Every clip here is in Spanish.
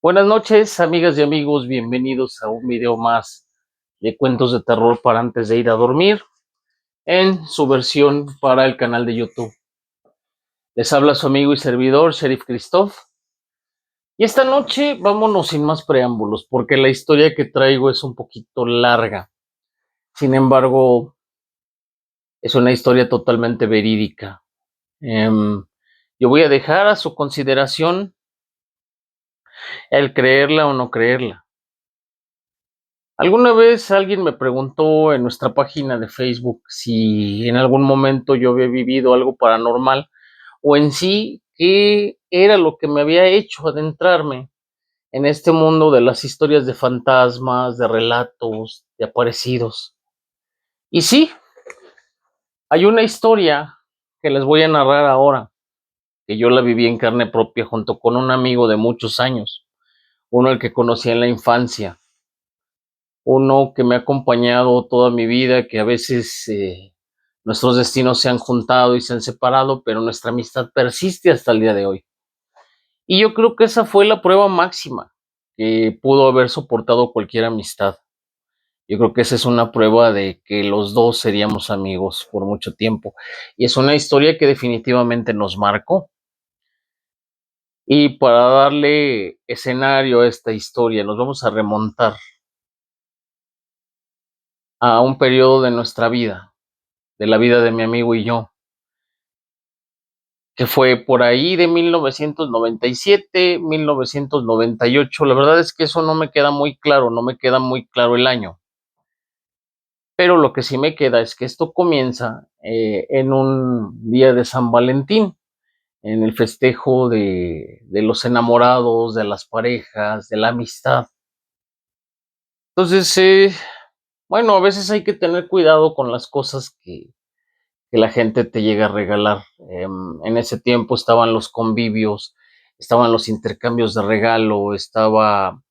Buenas noches, amigas y amigos, bienvenidos a un video más de cuentos de terror para antes de ir a dormir, en su versión para el canal de YouTube. Les habla su amigo y servidor, Sheriff Christoph, y esta noche vámonos sin más preámbulos, porque la historia que traigo es un poquito larga. Sin embargo, es una historia totalmente verídica. Yo voy a dejar a su consideración el creerla o no creerla. Alguna vez alguien me preguntó en nuestra página de Facebook si en algún momento yo había vivido algo paranormal o en sí qué era lo que me había hecho adentrarme en este mundo de las historias de fantasmas, de relatos, de aparecidos. Y sí, hay una historia que les voy a narrar ahora, que yo la viví en carne propia junto con un amigo de muchos años, uno al que conocí en la infancia, uno que me ha acompañado toda mi vida, que a veces nuestros destinos se han juntado y se han separado, pero nuestra amistad persiste hasta el día de hoy. Y yo creo que esa fue la prueba máxima que pudo haber soportado cualquier amistad. Yo creo que esa es una prueba de que los dos seríamos amigos por mucho tiempo. Y es una historia que definitivamente nos marcó. Y para darle escenario a esta historia, nos vamos a remontar a un periodo de nuestra vida, de la vida de mi amigo y yo, que fue por ahí de 1997, 1998. La verdad es que eso no me queda muy claro, no me queda muy claro el año. Pero lo que sí me queda es que esto comienza en un día de San Valentín, en el festejo de los enamorados, de las parejas, de la amistad. Entonces, bueno, a veces hay que tener cuidado con las cosas que la gente te llega a regalar. En ese tiempo estaban los convivios, estaban los intercambios de regalo, estaba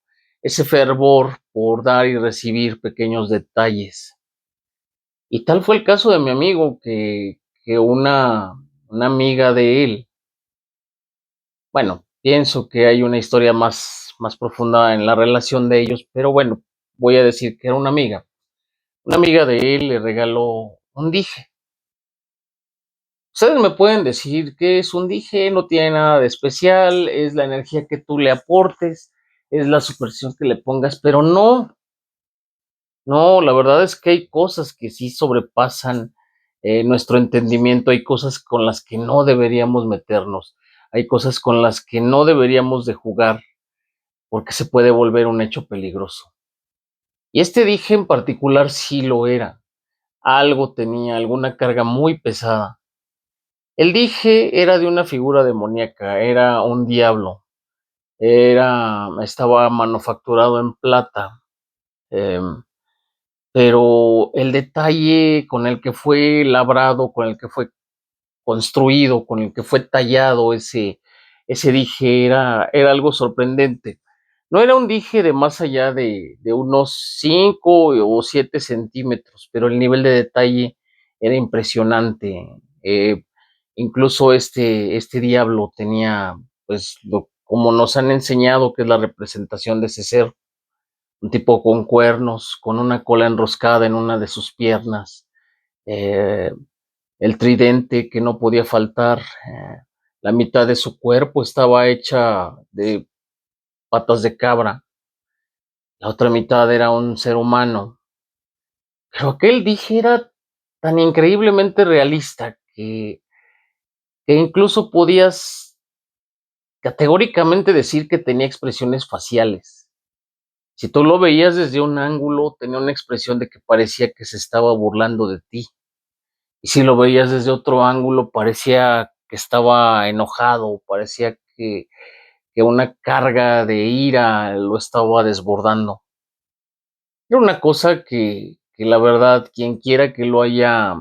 ese fervor por dar y recibir pequeños detalles. Y tal fue el caso de mi amigo, que una amiga de él, bueno, pienso que hay una historia más profunda en la relación de ellos, pero bueno, voy a decir que era una amiga. Una amiga de él le regaló un dije. Ustedes me pueden decir que es un dije, no tiene nada de especial, es la energía que tú le aportes, es la superstición que le pongas, pero no, no, la verdad es que hay cosas que sí sobrepasan nuestro entendimiento, hay cosas con las que no deberíamos meternos, hay cosas con las que no deberíamos de jugar, porque se puede volver un hecho peligroso. Y este dije en particular sí lo era, algo tenía, alguna carga muy pesada. El dije era de una figura demoníaca, era un diablo, estaba manufacturado en plata, em, pero el detalle con el que fue labrado, con el que fue construido, con el que fue tallado ese dije era algo sorprendente. No era un dije de más allá de unos 5 o 7 centímetros, pero el nivel de detalle era impresionante. Eh, Incluso este diablo tenía, pues, como nos han enseñado que es la representación de ese ser, un tipo con cuernos, con una cola enroscada en una de sus piernas, eh, el tridente que no podía faltar, la mitad de su cuerpo estaba hecha de patas de cabra, la otra mitad era un ser humano. Pero aquel dije era tan increíblemente realista que incluso podías categóricamente decir que tenía expresiones faciales. Si tú lo veías desde un ángulo, tenía una expresión de que parecía que se estaba burlando de ti. Y si lo veías desde otro ángulo, parecía que estaba enojado, parecía que una carga de ira lo estaba desbordando. Era una cosa que la verdad, quien quiera que lo haya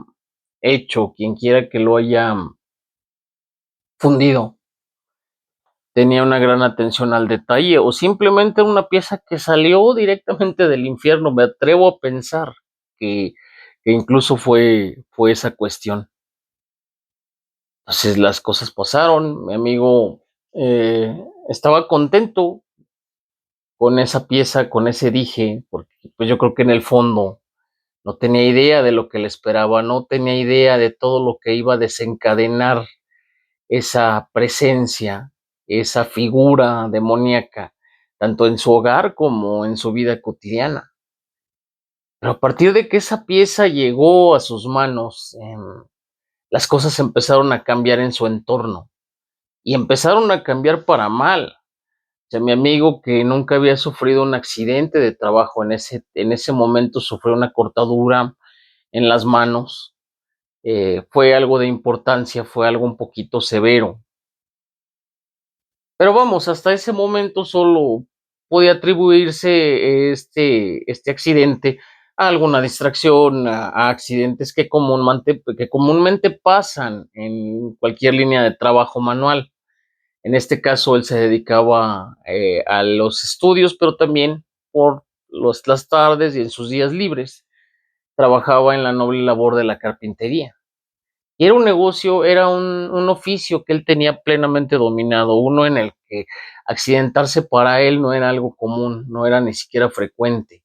hecho, quien quiera que lo haya fundido, tenía una gran atención al detalle o simplemente una pieza que salió directamente del infierno. Me atrevo a pensar que, que incluso fue esa cuestión. Entonces las cosas pasaron, mi amigo estaba contento, con esa pieza, con ese dije, porque pues yo creo que en el fondo no tenía idea de lo que le esperaba, no tenía idea de todo lo que iba a desencadenar esa presencia, esa figura demoníaca, tanto en su hogar como en su vida cotidiana. Pero a partir de que esa pieza llegó a sus manos, las cosas empezaron a cambiar en su entorno y empezaron a cambiar para mal. O sea, mi amigo que nunca había sufrido un accidente de trabajo, en ese momento sufrió una cortadura en las manos. Fue algo de importancia, fue algo un poquito severo. Pero vamos, hasta ese momento solo podía atribuirse este accidente a alguna distracción, a accidentes que comúnmente pasan en cualquier línea de trabajo manual. En este caso, él se dedicaba a los estudios, pero también por las tardes y en sus días libres trabajaba en la noble labor de la carpintería. Y era un negocio, era un oficio que él tenía plenamente dominado, uno en el que accidentarse para él no era algo común, no era ni siquiera frecuente,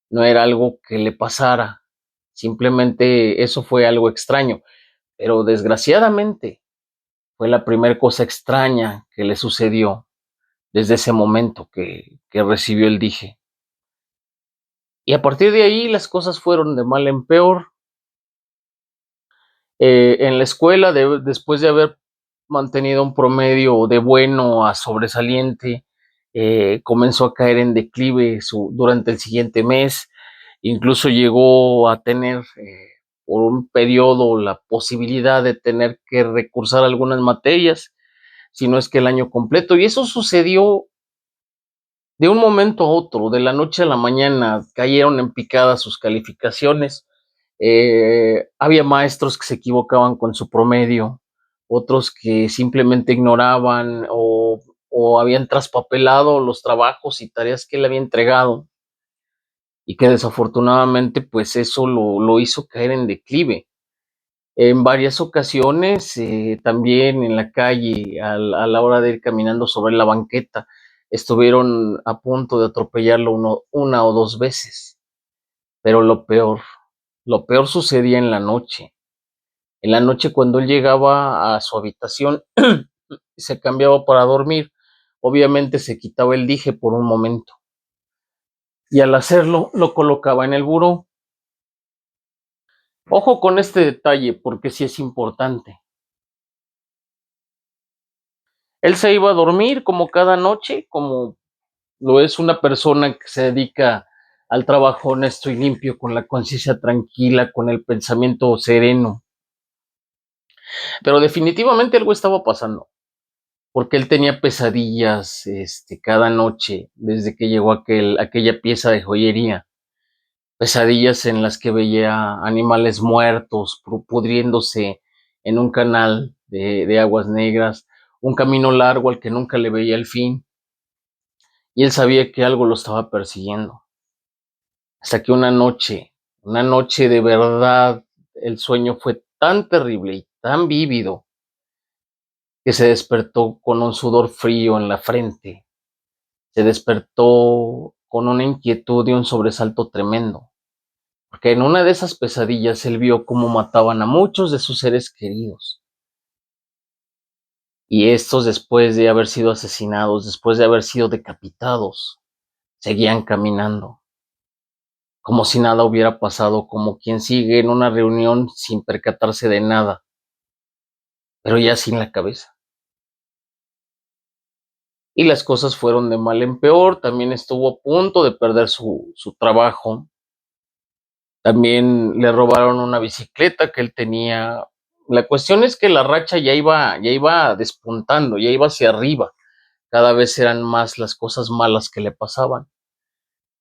no era algo que le pasara, simplemente eso fue algo extraño, pero desgraciadamente fue la primera cosa extraña que le sucedió desde ese momento que recibió el dije. Y a partir de ahí las cosas fueron de mal en peor. En la escuela, después de haber mantenido un promedio de bueno a sobresaliente, comenzó a caer en declive durante el siguiente mes, incluso llegó a tener por un periodo la posibilidad de tener que recursar algunas materias, si no es que el año completo, y eso sucedió de un momento a otro, de la noche a la mañana, cayeron en picada sus calificaciones. Había maestros que se equivocaban con su promedio, otros que simplemente ignoraban o habían traspapelado los trabajos y tareas que él había entregado y que desafortunadamente pues eso lo hizo caer en declive. En varias ocasiones, también en la calle, a la hora de ir caminando sobre la banqueta, estuvieron a punto de atropellarlo una o dos veces. Pero lo peor sucedía en la noche. En la noche, cuando él llegaba a su habitación y se cambiaba para dormir, obviamente se quitaba el dije por un momento. Y al hacerlo, lo colocaba en el buró. Ojo con este detalle, porque sí es importante. Él se iba a dormir como cada noche, como lo es una persona que se dedica al trabajo honesto y limpio, con la conciencia tranquila, con el pensamiento sereno. Pero definitivamente algo estaba pasando, porque él tenía pesadillas cada noche desde que llegó aquella pieza de joyería. Pesadillas en las que veía animales muertos, pudriéndose en un canal de aguas negras, un camino largo al que nunca le veía el fin, y él sabía que algo lo estaba persiguiendo. Hasta que una noche de verdad, el sueño fue tan terrible y tan vívido que se despertó con un sudor frío en la frente, se despertó con una inquietud y un sobresalto tremendo, porque en una de esas pesadillas él vio cómo mataban a muchos de sus seres queridos, y estos, después de haber sido asesinados, después de haber sido decapitados, seguían caminando, como si nada hubiera pasado, como quien sigue en una reunión sin percatarse de nada, pero ya sin la cabeza. Y las cosas fueron de mal en peor, también estuvo a punto de perder su trabajo, también le robaron una bicicleta que él tenía. La cuestión es que la racha ya iba despuntando, ya iba hacia arriba, cada vez eran más las cosas malas que le pasaban.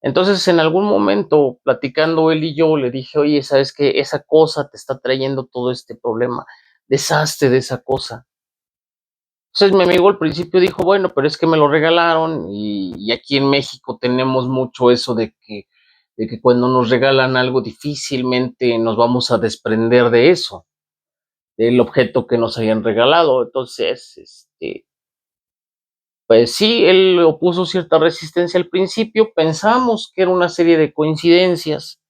Entonces, en algún momento, platicando él y yo, le dije: "Oye, ¿sabes qué? Esa cosa te está trayendo todo este problema, deshazte de esa cosa". Entonces, mi amigo al principio dijo: "Bueno, pero es que me lo regalaron", y aquí en México tenemos mucho eso de que cuando nos regalan algo difícilmente nos vamos a desprender de eso, del objeto que nos hayan regalado. Entonces, Pues sí, él opuso cierta resistencia al principio, pensamos que era una serie de coincidencias,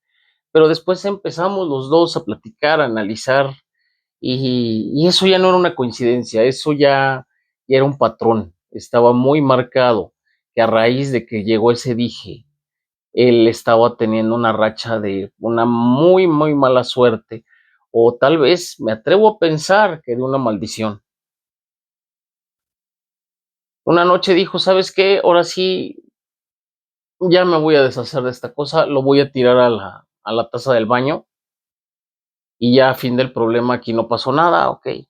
pero después empezamos los 2 a platicar, a analizar, y eso ya no era una coincidencia, eso ya era un patrón, estaba muy marcado, que a raíz de que llegó ese dije, él estaba teniendo una racha de una muy, muy mala suerte, o tal vez me atrevo a pensar que de una maldición. Una noche dijo: "¿Sabes qué? Ahora sí, ya me voy a deshacer de esta cosa, lo voy a tirar a la taza del baño y ya, fin del problema, aquí no pasó nada, okey".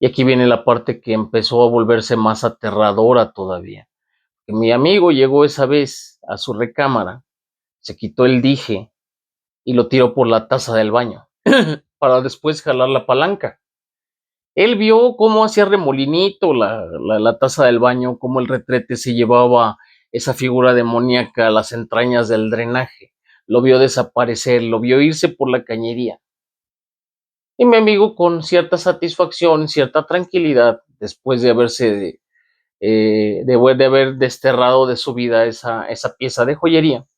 Y aquí viene la parte que empezó a volverse más aterradora todavía. Que mi amigo llegó esa vez a su recámara, se quitó el dije y lo tiró por la taza del baño, para después jalar la palanca. Él vio cómo hacía remolinito la taza del baño, cómo el retrete se llevaba esa figura demoníaca a las entrañas del drenaje. Lo vio desaparecer, lo vio irse por la cañería. Y mi amigo, con cierta satisfacción, cierta tranquilidad, después de haberse de haber desterrado de su vida esa pieza de joyería,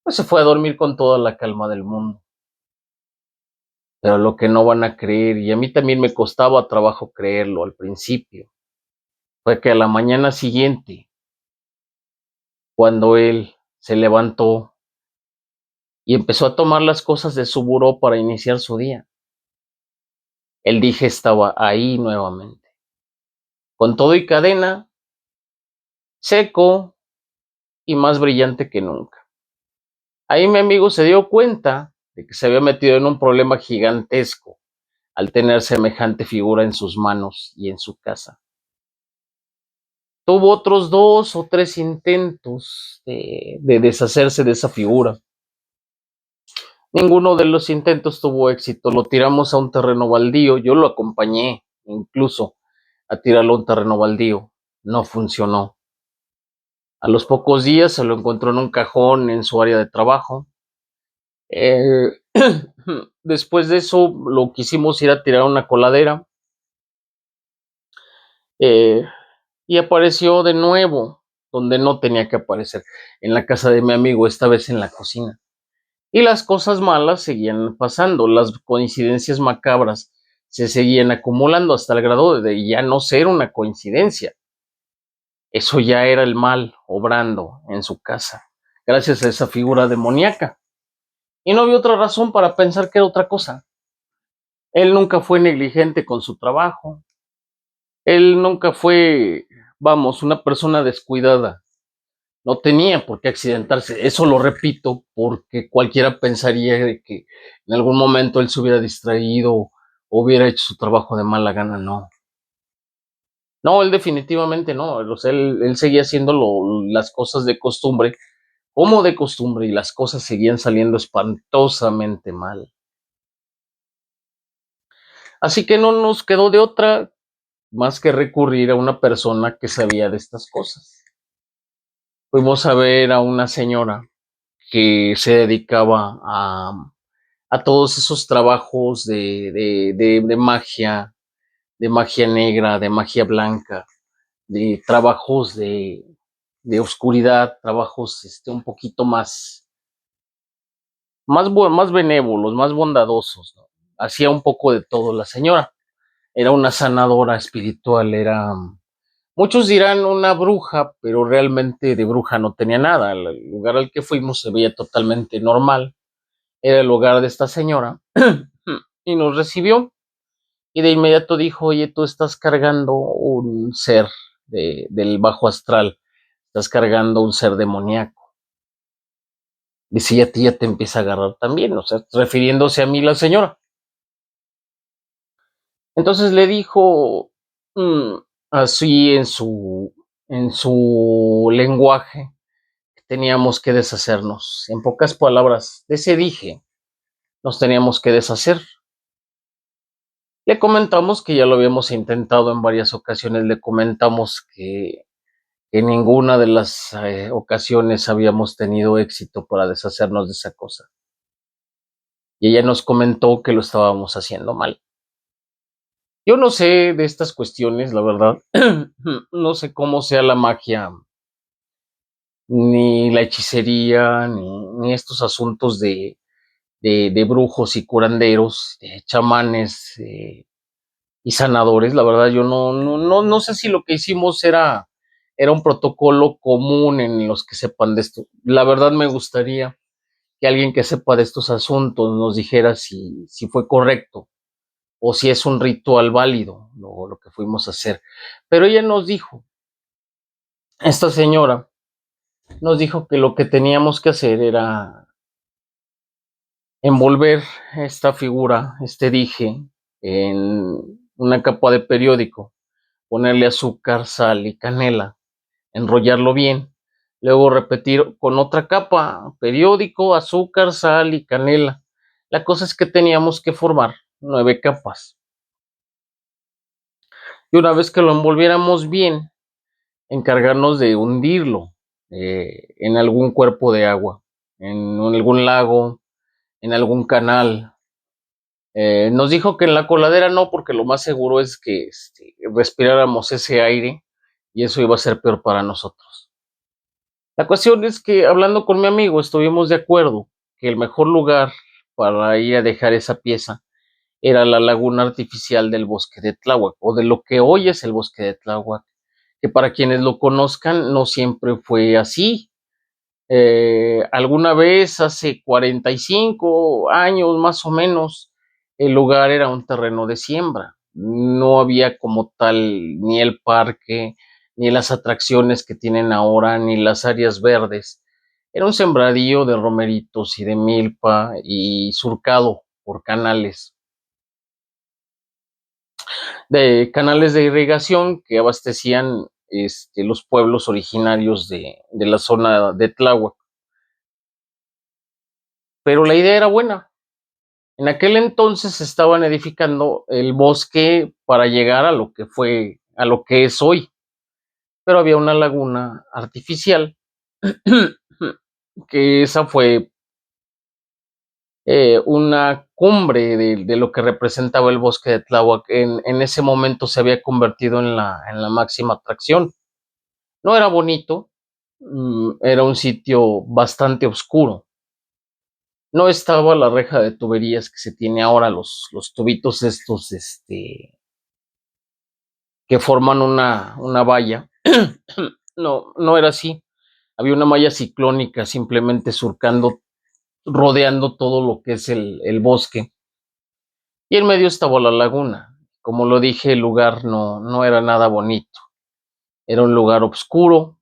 pues se fue a dormir con toda la calma del mundo. Pero lo que no van a creer, y a mí también me costaba trabajo creerlo al principio, fue que a la mañana siguiente, cuando él se levantó y empezó a tomar las cosas de su buró para iniciar su día, el dije estaba ahí nuevamente, con todo y cadena, seco y más brillante que nunca. Ahí mi amigo se dio cuenta de que se había metido en un problema gigantesco al tener semejante figura en sus manos y en su casa. Tuvo otros 2 o 3 intentos de deshacerse de esa figura. Ninguno de los intentos tuvo éxito. Lo tiramos a un terreno baldío. Yo lo acompañé incluso a tirarlo a un terreno baldío. No funcionó. A los pocos días se lo encontró en un cajón en su área de trabajo. Eh, Después de eso lo quisimos ir a tirar a una coladera, eh, y apareció de nuevo donde no tenía que aparecer, en la casa de mi amigo, esta vez en la cocina. Y las cosas malas seguían pasando, las coincidencias macabras se seguían acumulando hasta el grado de ya no ser una coincidencia. Eso ya era el mal obrando en su casa, gracias a esa figura demoníaca. Y no había otra razón para pensar que era otra cosa. Él nunca fue negligente con su trabajo. Él nunca fue, vamos, una persona descuidada. No tenía por qué accidentarse. Eso lo repito porque cualquiera pensaría de que en algún momento él se hubiera distraído o hubiera hecho su trabajo de mala gana. No. No, él definitivamente no. O sea, él seguía haciendo las cosas de costumbre, como de costumbre, y las cosas seguían saliendo espantosamente mal. Así que no nos quedó de otra más que recurrir a una persona que sabía de estas cosas. Fuimos a ver a una señora que se dedicaba a todos esos trabajos de magia negra, de magia blanca, de trabajos de oscuridad, trabajos un poquito más benévolos, más bondadosos, ¿no? Hacía un poco de todo la señora. Era una sanadora espiritual, era, muchos dirán una bruja, pero realmente de bruja no tenía nada. El lugar al que fuimos se veía totalmente normal. Era el hogar de esta señora y nos recibió y de inmediato dijo: oye, tú estás cargando un ser del bajo astral, estás cargando un ser demoníaco. Dice: y a ti ya te empieza a agarrar también, o sea, refiriéndose a mí la señora. Entonces le dijo, mm, así en su lenguaje, que teníamos que deshacernos. En pocas palabras, de ese dije, nos teníamos que deshacer. Le comentamos que ya lo habíamos intentado en varias ocasiones, le comentamos que en ninguna de las ocasiones habíamos tenido éxito para deshacernos de esa cosa. Y ella nos comentó que lo estábamos haciendo mal. Yo no sé de estas cuestiones, la verdad. No sé cómo sea la magia, ni la hechicería, ni estos asuntos de brujos y curanderos, de chamanes y sanadores. La verdad, yo no sé si lo que hicimos era un protocolo común en los que sepan de esto. La verdad, me gustaría que alguien que sepa de estos asuntos nos dijera si fue correcto o si es un ritual válido lo que fuimos a hacer. Pero ella nos dijo, esta señora nos dijo que lo que teníamos que hacer era envolver esta figura, este dije, en una capa de periódico, ponerle azúcar, sal y canela, enrollarlo bien, luego repetir con otra capa, periódico, azúcar, sal y canela. La cosa es que teníamos que formar 9 capas. Y una vez que lo envolviéramos bien, encargarnos de hundirlo en algún cuerpo de agua, en algún lago, en algún canal. Nos dijo que en la coladera no, porque lo más seguro es que respiráramos ese aire y eso iba a ser peor para nosotros. La cuestión es que hablando con mi amigo estuvimos de acuerdo que el mejor lugar para ir a dejar esa pieza era la laguna artificial del bosque de Tláhuac, o de lo que hoy es el bosque de Tláhuac, que para quienes lo conozcan no siempre fue así. Alguna vez, hace 45 años más o menos, el lugar era un terreno de siembra. No había como tal ni el parque, ni las atracciones que tienen ahora, ni las áreas verdes. Era un sembradío de romeritos y de milpa y surcado por canales de irrigación que abastecían los pueblos originarios de la zona de Tláhuac. Pero la idea era buena. En aquel entonces estaban edificando el bosque para llegar a lo que es hoy, pero había una laguna artificial, que esa fue una cumbre de lo que representaba el bosque de Tláhuac. En ese momento se había convertido en la máxima atracción. No era bonito, era un sitio bastante oscuro. No estaba la reja de tuberías que se tiene ahora, los tubitos estos, que forman una valla. No, no era así. Había una malla ciclónica simplemente surcando, rodeando todo lo que es el bosque. Y en medio estaba la laguna. Como lo dije, el lugar no era nada bonito. Era un lugar oscuro.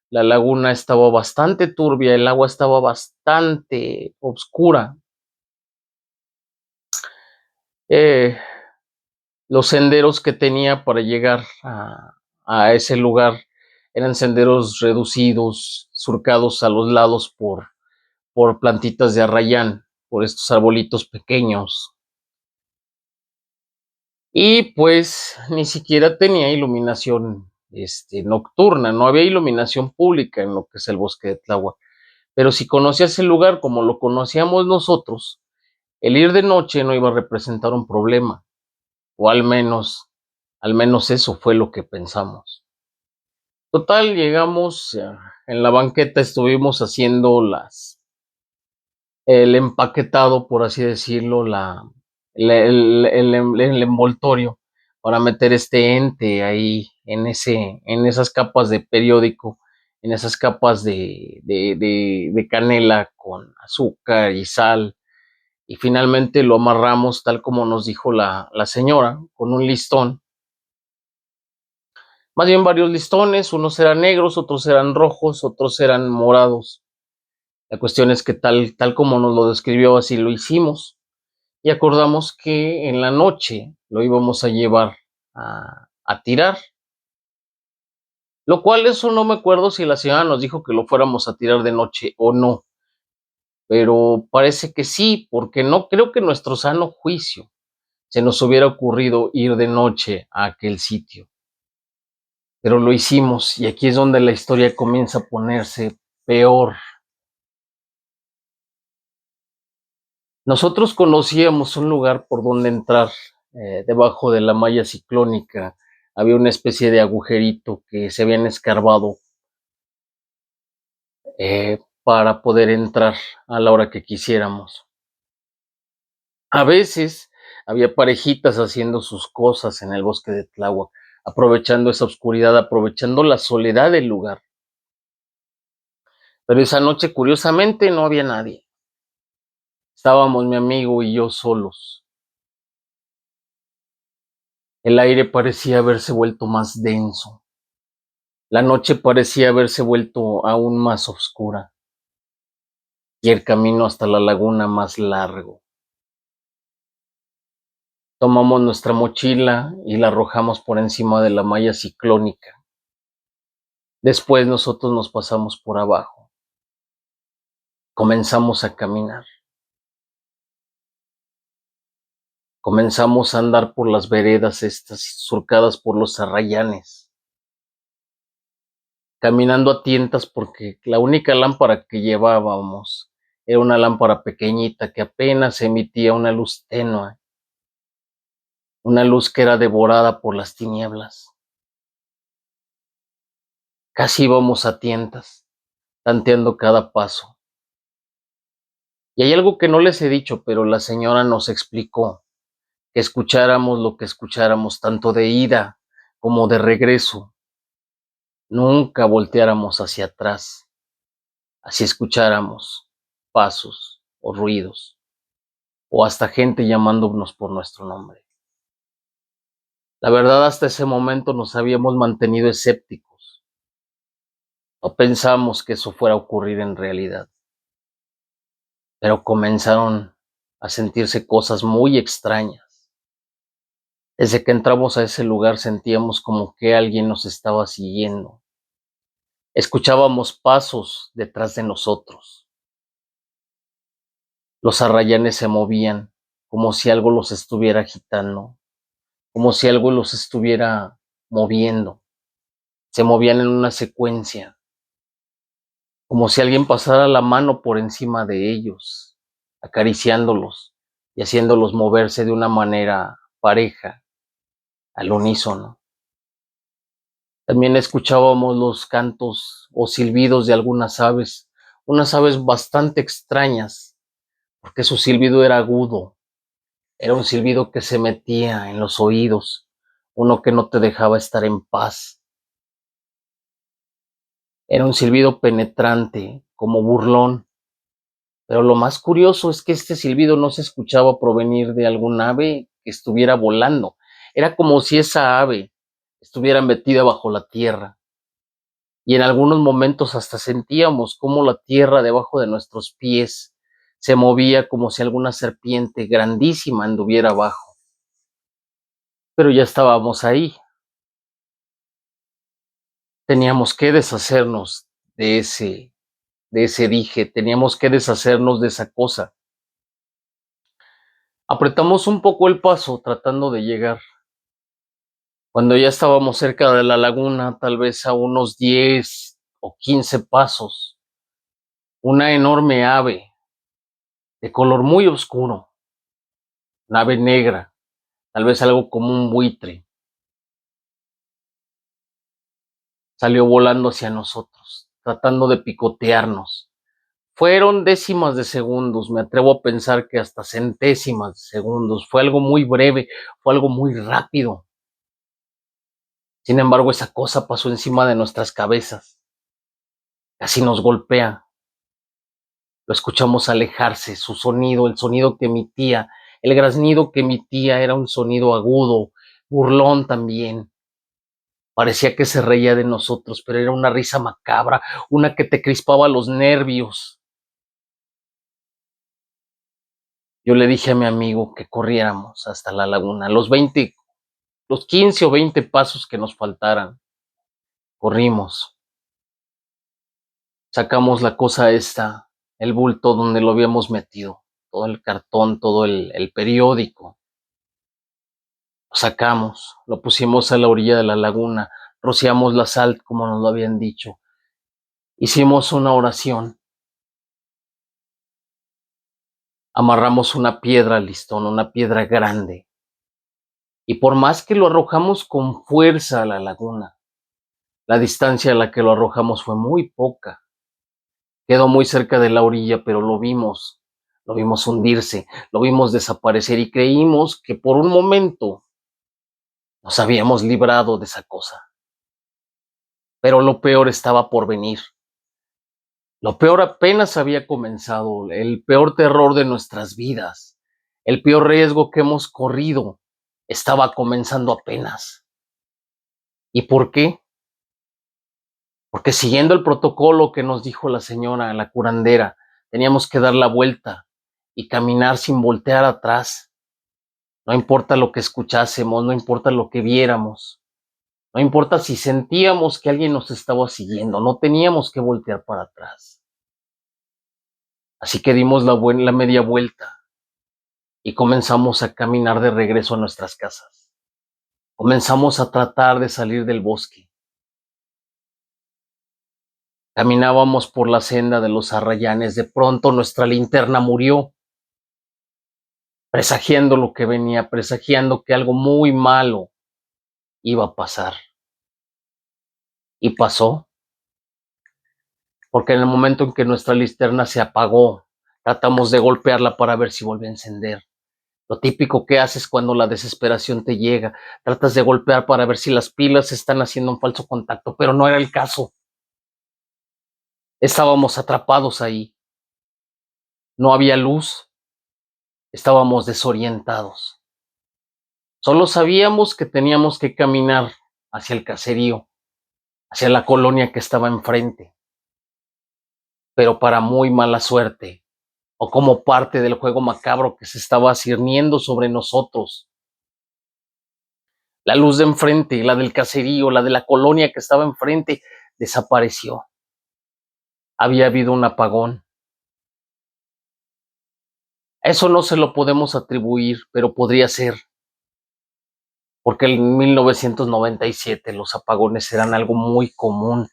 La laguna estaba bastante turbia, el agua estaba bastante oscura. Eh, los senderos que tenía para llegar a ese lugar eran senderos reducidos, surcados a los lados por plantitas de arrayán, por estos arbolitos pequeños. Y pues ni siquiera tenía iluminación nocturna, no había iluminación pública en lo que es el bosque de Tláhuac. Pero si conocías el lugar como lo conocíamos nosotros, el ir de noche no iba a representar un problema, o al menos eso fue lo que pensamos. Total, llegamos, en la banqueta estuvimos haciendo el empaquetado, por así decirlo, el envoltorio para meter este ente ahí en esas capas de periódico, en esas capas de canela con azúcar y sal. Y finalmente lo amarramos tal como nos dijo la señora, con un listón. Más bien varios listones, unos eran negros, otros eran rojos, otros eran morados. La cuestión es que tal como nos lo describió, así lo hicimos. Y acordamos que en la noche lo íbamos a llevar a tirar. Lo cual eso no me acuerdo si la señora nos dijo que lo fuéramos a tirar de noche o no. Pero parece que sí, porque no creo que en nuestro sano juicio se nos hubiera ocurrido ir de noche a aquel sitio. Pero lo hicimos y aquí es donde la historia comienza a ponerse peor. Nosotros conocíamos un lugar por donde entrar debajo de la malla ciclónica había una especie de agujerito que se habían escarbado para poder entrar a la hora que quisiéramos. A veces había parejitas haciendo sus cosas en el bosque de Tláhuac, aprovechando esa oscuridad, aprovechando la soledad del lugar. Pero esa noche, curiosamente, no había nadie. Estábamos mi amigo y yo solos. El aire parecía haberse vuelto más denso. La noche parecía haberse vuelto aún más oscura y el camino hasta la laguna más largo. Tomamos nuestra mochila y la arrojamos por encima de la malla ciclónica. Después nosotros nos pasamos por abajo. Comenzamos a caminar. Comenzamos a andar por las veredas estas surcadas por los arrayanes, caminando a tientas porque la única lámpara que llevábamos era una lámpara pequeñita que apenas emitía una luz tenue, una luz que era devorada por las tinieblas. Casi íbamos a tientas, tanteando cada paso. Y hay algo que no les he dicho, pero la señora nos explicó que escucháramos lo que escucháramos, tanto de ida como de regreso, nunca volteáramos hacia atrás, así escucháramos pasos o ruidos, o hasta gente llamándonos por nuestro nombre. La verdad, hasta ese momento nos habíamos mantenido escépticos. No pensamos que eso fuera a ocurrir en realidad, pero comenzaron a sentirse cosas muy extrañas. Desde que entramos a ese lugar sentíamos como que alguien nos estaba siguiendo. Escuchábamos pasos detrás de nosotros. Los arrayanes se movían como si algo los estuviera agitando, como si algo los estuviera moviendo. Se movían en una secuencia, como si alguien pasara la mano por encima de ellos, acariciándolos y haciéndolos moverse de una manera pareja, al unísono. También escuchábamos los cantos o silbidos de algunas aves, unas aves bastante extrañas, porque su silbido era agudo, era un silbido que se metía en los oídos, uno que no te dejaba estar en paz. Era un silbido penetrante, como burlón, pero lo más curioso es que este silbido no se escuchaba provenir de algún ave que estuviera volando. Era como si esa ave estuviera metida bajo la tierra. Y en algunos momentos hasta sentíamos cómo la tierra debajo de nuestros pies se movía como si alguna serpiente grandísima anduviera abajo. Pero ya estábamos ahí. Teníamos que deshacernos de ese dije, teníamos que deshacernos de esa cosa. Apretamos un poco el paso tratando de llegar. Cuando ya estábamos cerca de la laguna, tal vez a unos 10 o 15 pasos, una enorme ave de color muy oscuro, una ave negra, tal vez algo como un buitre, salió volando hacia nosotros, tratando de picotearnos. Fueron décimas de segundos, me atrevo a pensar que hasta centésimas de segundos. Fue algo muy breve, fue algo muy rápido. Sin embargo, esa cosa pasó encima de nuestras cabezas. Casi nos golpea. Lo escuchamos alejarse, su sonido, el sonido que emitía, el graznido que emitía era un sonido agudo, burlón también. Parecía que se reía de nosotros, pero era una risa macabra, una que te crispaba los nervios. Yo le dije a mi amigo que corriéramos hasta la laguna, los 15 o 20 pasos que nos faltaran. Corrimos, sacamos la cosa esta, el bulto donde lo habíamos metido, todo el cartón, todo el periódico. Lo sacamos, lo pusimos a la orilla de la laguna, rociamos la sal como nos lo habían dicho. Hicimos una oración, amarramos una piedra al listón, una piedra grande. Y por más que lo arrojamos con fuerza a la laguna, la distancia a la que lo arrojamos fue muy poca. Quedó muy cerca de la orilla, pero lo vimos hundirse, lo vimos desaparecer y creímos que por un momento nos habíamos librado de esa cosa. Pero lo peor estaba por venir. Lo peor apenas había comenzado, el peor terror de nuestras vidas, el peor riesgo que hemos corrido, estaba comenzando apenas. ¿Y por qué? Porque siguiendo el protocolo que nos dijo la señora, la curandera, teníamos que dar la vuelta y caminar sin voltear atrás. No importa lo que escuchásemos, no importa lo que viéramos, no importa si sentíamos que alguien nos estaba siguiendo, no teníamos que voltear para atrás. Así que dimos la media vuelta y comenzamos a caminar de regreso a nuestras casas. Comenzamos a tratar de salir del bosque. Caminábamos por la senda de los arrayanes. De pronto nuestra linterna murió, presagiando lo que venía, presagiando que algo muy malo iba a pasar. Y pasó, porque en el momento en que nuestra linterna se apagó, tratamos de golpearla para ver si volvió a encender. Lo típico que haces cuando la desesperación te llega, tratas de golpear para ver si las pilas están haciendo un falso contacto, pero no era el caso. Estábamos atrapados ahí, no había luz, estábamos desorientados. Solo sabíamos que teníamos que caminar hacia el caserío, hacia la colonia que estaba enfrente. Pero para muy mala suerte, o como parte del juego macabro que se estaba cirniendo sobre nosotros, la luz de enfrente, la del caserío, la de la colonia que estaba enfrente, desapareció. Había habido un apagón. Eso no se lo podemos atribuir, pero podría ser, porque en 1997 los apagones eran algo muy común.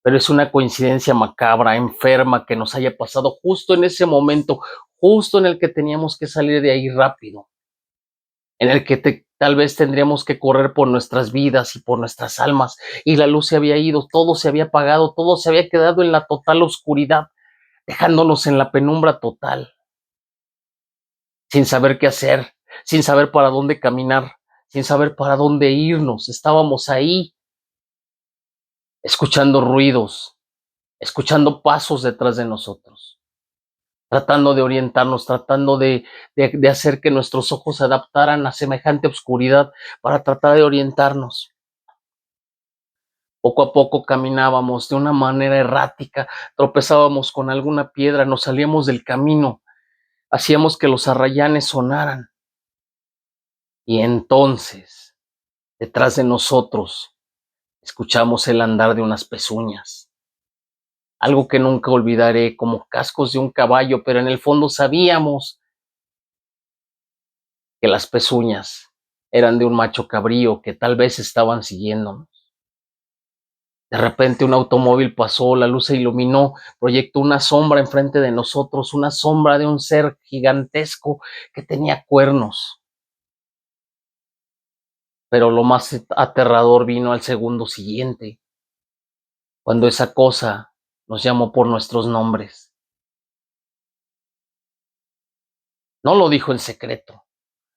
Pero es una coincidencia macabra, enferma, que nos haya pasado justo en ese momento, justo en el que teníamos que salir de ahí rápido, en el que tal vez tendríamos que correr por nuestras vidas y por nuestras almas, y la luz se había ido, todo se había apagado, todo se había quedado en la total oscuridad, dejándonos en la penumbra total, sin saber qué hacer, sin saber para dónde caminar, sin saber para dónde irnos. Estábamos ahí, escuchando ruidos, escuchando pasos detrás de nosotros, tratando de orientarnos, tratando de hacer que nuestros ojos se adaptaran a semejante oscuridad para tratar de orientarnos. Poco a poco caminábamos de una manera errática, tropezábamos con alguna piedra, nos salíamos del camino, hacíamos que los arrayanes sonaran. Y entonces, detrás de nosotros, escuchamos el andar de unas pezuñas. Algo que nunca olvidaré, como cascos de un caballo, pero en el fondo sabíamos que las pezuñas eran de un macho cabrío que tal vez estaban siguiéndonos. De repente un automóvil pasó, la luz se iluminó, proyectó una sombra enfrente de nosotros, una sombra de un ser gigantesco que tenía cuernos. Pero lo más aterrador vino al segundo siguiente, cuando esa cosa nos llamó por nuestros nombres. No lo dijo en secreto,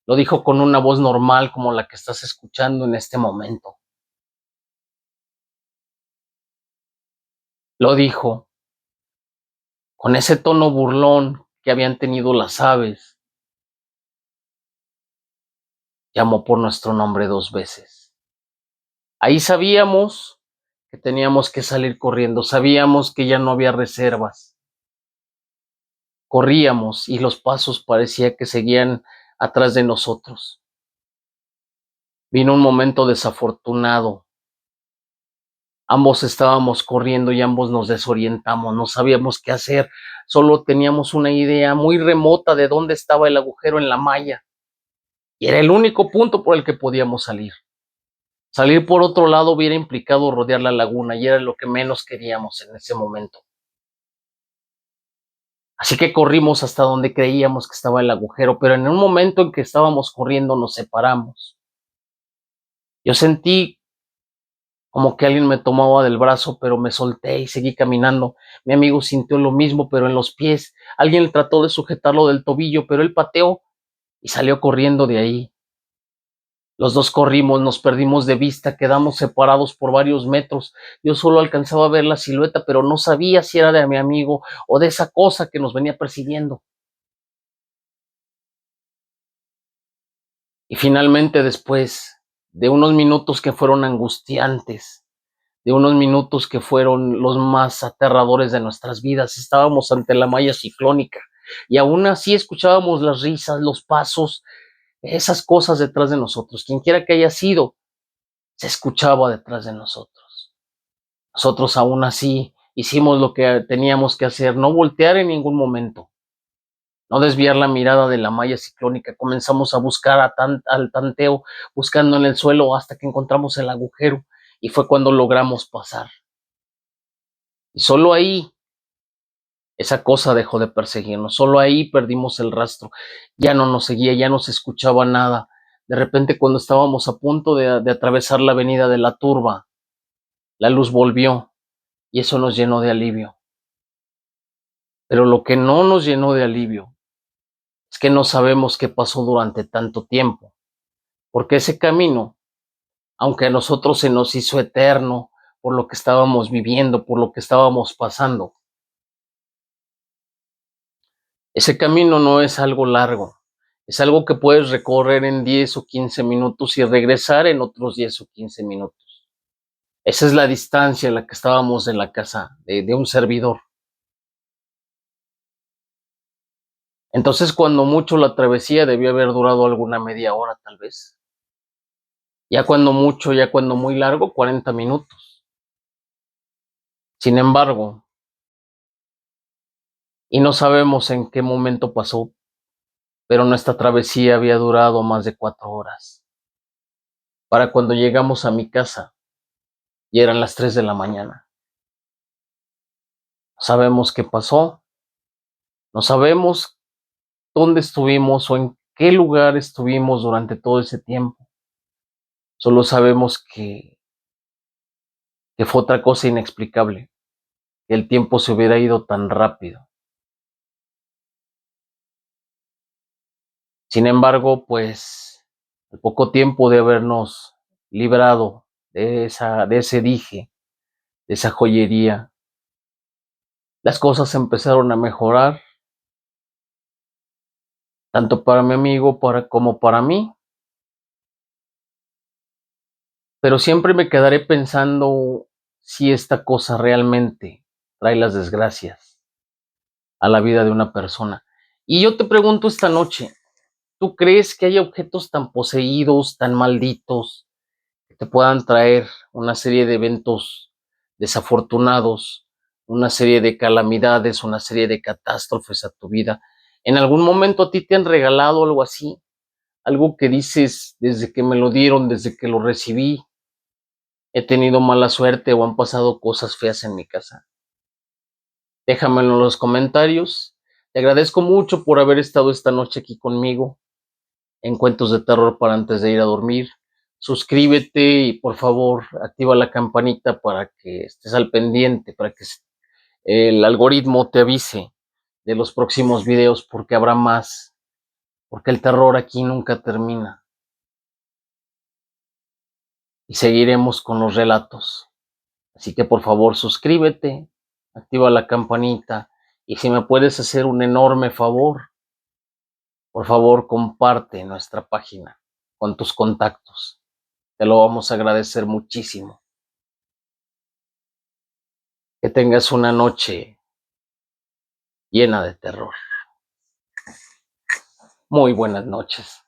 lo dijo con una voz normal como la que estás escuchando en este momento. Lo dijo con ese tono burlón que habían tenido las aves. Llamó por nuestro nombre 2 veces. Ahí sabíamos que teníamos que salir corriendo, sabíamos que ya no había reservas. Corríamos y los pasos parecía que seguían atrás de nosotros. Vino un momento desafortunado. Ambos estábamos corriendo y ambos nos desorientamos, no sabíamos qué hacer, solo teníamos una idea muy remota de dónde estaba el agujero en la malla. Y era el único punto por el que podíamos salir. Salir por otro lado hubiera implicado rodear la laguna y era lo que menos queríamos en ese momento. Así que corrimos hasta donde creíamos que estaba el agujero, pero en un momento en que estábamos corriendo nos separamos. Yo sentí como que alguien me tomaba del brazo, pero me solté y seguí caminando. Mi amigo sintió lo mismo, pero en los pies. Alguien trató de sujetarlo del tobillo, pero él pateó y salió corriendo de ahí. Los dos corrimos, nos perdimos de vista, quedamos separados por varios metros. Yo solo alcanzaba a ver la silueta, pero no sabía si era de mi amigo o de esa cosa que nos venía persiguiendo. Y finalmente, después de unos minutos que fueron angustiantes, de unos minutos que fueron los más aterradores de nuestras vidas, estábamos ante la malla ciclónica y aún así escuchábamos las risas, los pasos, esas cosas detrás de nosotros. Quien quiera que haya sido, se escuchaba detrás de nosotros. Nosotros aún así hicimos lo que teníamos que hacer, no voltear en ningún momento, no desviar la mirada de la malla ciclónica. Comenzamos a buscar al tanteo, buscando en el suelo hasta que encontramos el agujero y fue cuando logramos pasar. Y solo ahí esa cosa dejó de perseguirnos, solo ahí perdimos el rastro. Ya no nos seguía, ya no se escuchaba nada. De repente, cuando estábamos a punto de atravesar la avenida de la Turba, la luz volvió y eso nos llenó de alivio. Pero lo que no nos llenó de alivio es que no sabemos qué pasó durante tanto tiempo, porque ese camino, aunque a nosotros se nos hizo eterno por lo que estábamos viviendo, por lo que estábamos pasando, ese camino no es algo largo, es algo que puedes recorrer en 10 o 15 minutos y regresar en otros 10 o 15 minutos. Esa es la distancia en la que estábamos de la casa de un servidor. Entonces, cuando mucho la travesía debió haber durado alguna media hora, tal vez. Ya cuando mucho, ya cuando muy largo, 40 minutos. Sin embargo, y no sabemos en qué momento pasó, pero nuestra travesía había durado más de 4 horas. Para cuando llegamos a mi casa, y eran las 3 de la mañana. No sabemos qué pasó, no sabemos dónde estuvimos o en qué lugar estuvimos durante todo ese tiempo. Solo sabemos que fue otra cosa inexplicable, que el tiempo se hubiera ido tan rápido. Sin embargo, pues, al poco tiempo de habernos librado de ese dije, de esa joyería, las cosas empezaron a mejorar, tanto para mi amigo como para mí. Pero siempre me quedaré pensando si esta cosa realmente trae las desgracias a la vida de una persona. Y yo te pregunto esta noche, ¿tú crees que hay objetos tan poseídos, tan malditos, que te puedan traer una serie de eventos desafortunados, una serie de calamidades, una serie de catástrofes a tu vida? ¿En algún momento a ti te han regalado algo así? Algo que dices, desde que me lo dieron, desde que lo recibí, he tenido mala suerte o han pasado cosas feas en mi casa. Déjamelo en los comentarios. Te agradezco mucho por haber estado esta noche aquí conmigo en Cuentos de Terror para antes de ir a dormir. Suscríbete y por favor activa la campanita para que estés al pendiente, para que el algoritmo te avise de los próximos videos porque habrá más, porque el terror aquí nunca termina y seguiremos con los relatos. Así que por favor suscríbete, activa la campanita y si me puedes hacer un enorme favor, por favor comparte nuestra página con tus contactos. Te lo vamos a agradecer muchísimo. Que tengas una noche llena de terror. Muy buenas noches.